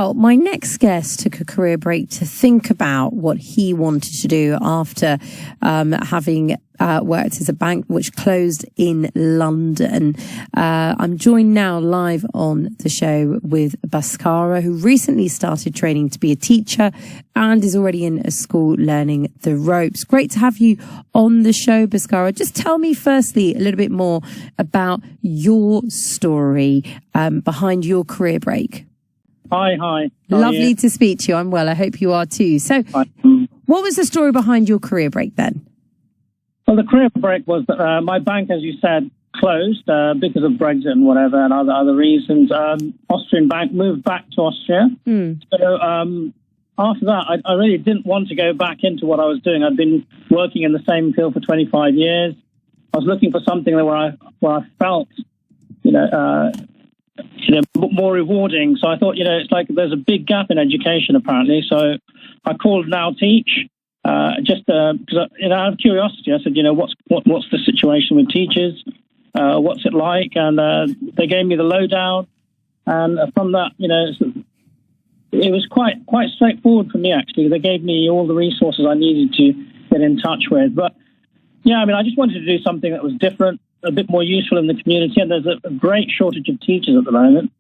Well, my next guest took a career break to think about what he wanted to do after having worked as a bank which closed in London. I'm joined now live on the show with Bhaskara, who recently started training to be a teacher and is already in a school learning the ropes. Great to have you on the show, Bhaskara. Just tell me firstly a little bit more about your story behind your career break. Hi. Lovely to speak to you. I'm well. I hope you are too. So what was the story behind your career break then? Well, the career break was that my bank, as you said, closed because of Brexit and whatever and other reasons. Austrian bank moved back to Austria. So after that, I really didn't want to go back into what I was doing. I'd been working in the same field for 25 years. I was looking for something where I felt, more rewarding. So I thought, it's like there's a big gap in education apparently. So I called Now Teach. Just because out of curiosity, I said, what's the situation with teachers? What's it like? And they gave me the lowdown. And from that, it was quite straightforward for me, actually. They gave me all the resources I needed to get in touch with. But, I just wanted to do something that was different, a bit more useful in the community. And there's a great shortage of teachers at the moment.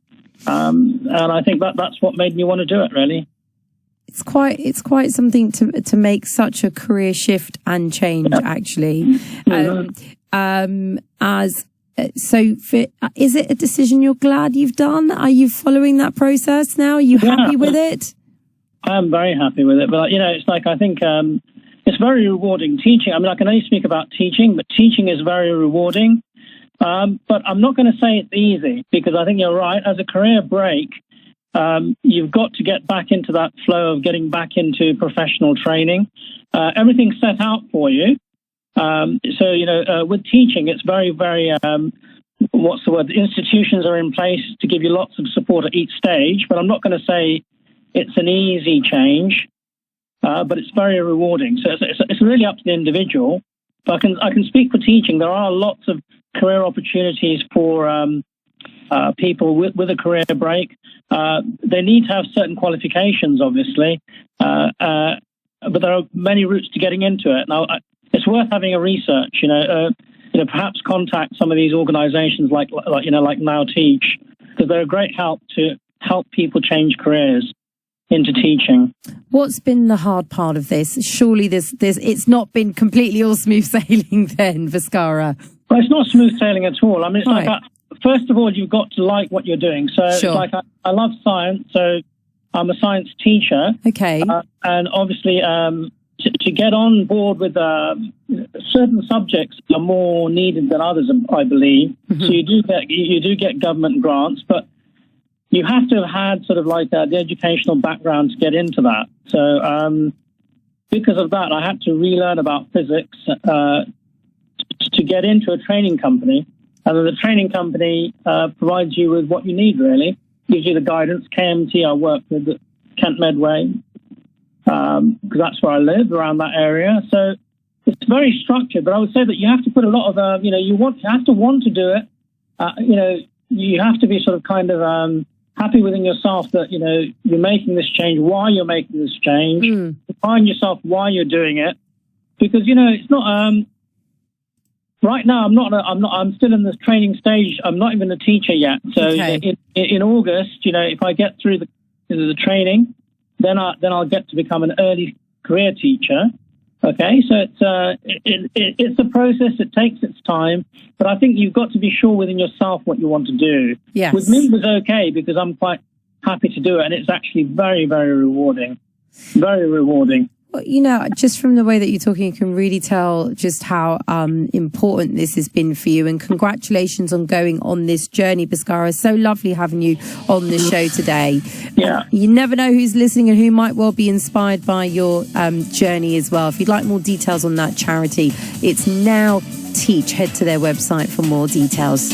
And I think that's what made me want to do it, really. It's quite something to make such a career shift and change, actually. Is it a decision you're glad you've done? Are you following that process now? Are you happy with it? I am very happy with it, but it's like I think it's very rewarding teaching. I mean, I can only speak about teaching, but teaching is very rewarding. But I'm not going to say it's easy because I think you're right. As a career break, you've got to get back into that flow of getting back into professional training. Everything's set out for you. With teaching, it's very, very, what's the word? The institutions are in place to give you lots of support at each stage, but I'm not going to say it's an easy change, but it's very rewarding. So it's really up to the individual. But I can speak for teaching. There are lots of career opportunities for people with a career break. They need to have certain qualifications, obviously, but there are many routes to getting into it. Now, it's worth having a research. Perhaps contact some of these organisations like Now Teach, because they're a great help to help people change careers into teaching. What's been the hard part of this? Surely it's not been completely all smooth sailing then, Bhaskara. Well, it's not smooth sailing at all. I mean, it's like first of all, you've got to like what you're doing. So it's like I love science, so I'm a science teacher. Okay. And obviously, to get on board with certain subjects are more needed than others, I believe. Mm-hmm. So you do get government grants, but you have to have had sort of like the educational background to get into that. So because of that, I had to relearn about physics to get into a training company. And then the training company provides you with what you need, really. Gives you the guidance. KMT, I work with at Kent Medway, because that's where I live, around that area. So it's very structured, but I would say that you have to put a lot of, you have to want to do it. You have to be sort of kind of happy within yourself that, you're making this change, why you're making this change, find yourself why you're doing it. Because, it's not, right now, I'm still in this training stage. I'm not even a teacher yet. So in August, if I get through the training, then I'll get to become an early career teacher. Okay, so it's a process. It takes its time, but I think you've got to be sure within yourself what you want to do. Yes. With me, it was okay because I'm quite happy to do it, and it's actually very, very rewarding. Very rewarding. Well, just from the way that you're talking, you can really tell just how important this has been for you. And congratulations on going on this journey, Bhaskara. So lovely having you on the show today. Yeah. You never know who's listening and who might well be inspired by your journey as well. If you'd like more details on that charity, it's Now Teach. Head to their website for more details.